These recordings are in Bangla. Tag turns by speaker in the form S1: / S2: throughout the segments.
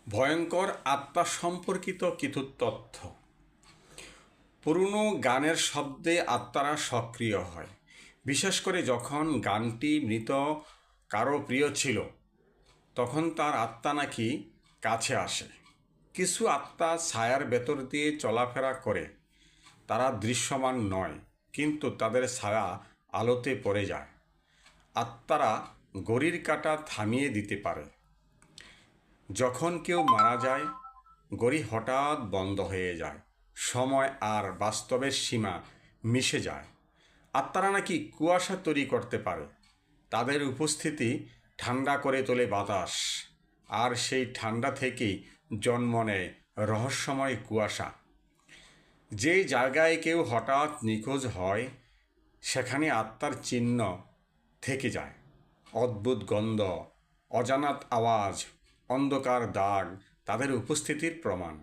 S1: ভয়ঙ্কর আত্মা সম্পর্কিত কিছু তথ্য। পুরনো গানের শব্দে আত্মারা সক্রিয় হয়, বিশেষ করে যখন গানটি মৃত কারো প্রিয় ছিল, তখন তার আত্মা নাকি কাছে আসে। কিছু আত্মা ছায়ার ভেতর দিয়ে চলাফেরা করে। তারা দৃশ্যমান নয়, কিন্তু তাদের ছায়া আলোতে পড়ে যায়। আত্মারা ঘড়ির কাঁটা থামিয়ে দিতে পারে। যখন কেউ মারা যায়, ঘড়ি হঠাৎ বন্ধ হয়ে যায়, সময় আর বাস্তবের সীমা মিশে যায়। আত্মারা নাকি কুয়াশা তৈরি করতে পারে। তাদের উপস্থিতি ঠান্ডা করে তোলে বাতাস, আর সেই ঠান্ডা থেকেই জন্ম নেয় রহস্যময় কুয়াশা। যে জায়গায় কেউ হঠাৎ নিখোঁজ হয়, সেখানে আত্মার চিহ্ন থেকে যায়। অদ্ভুত গন্ধ, অজানা আওয়াজ, অন্ধকার দাগ তাদের উপস্থিতির প্রমাণ।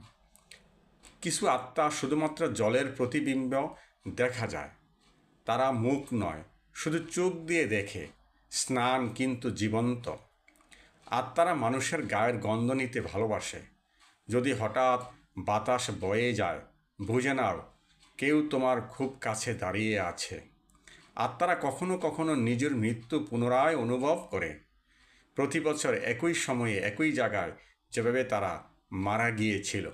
S1: কিছু আত্মা শুধুমাত্র জলের প্রতিবিম্ব দেখা যায়। তারা মুখ নয়, শুধু চোখ দিয়ে দেখে। স্নান কিন্তু জীবন্ত। আত্মারা মানুষের গায়ের গন্ধ নিতে ভালোবাসে। যদি হঠাৎ বাতাস বয়ে যায়, বুঝে নাও কেউ তোমার খুব কাছে দাঁড়িয়ে আছে। আত্মারা কখনো কখনো নিজের মৃত্যু পুনরায় অনুভব করে। প্রতি বছর একই সময়ে একই জায়গায় যেভাবে তারা মারা গিয়েছিল।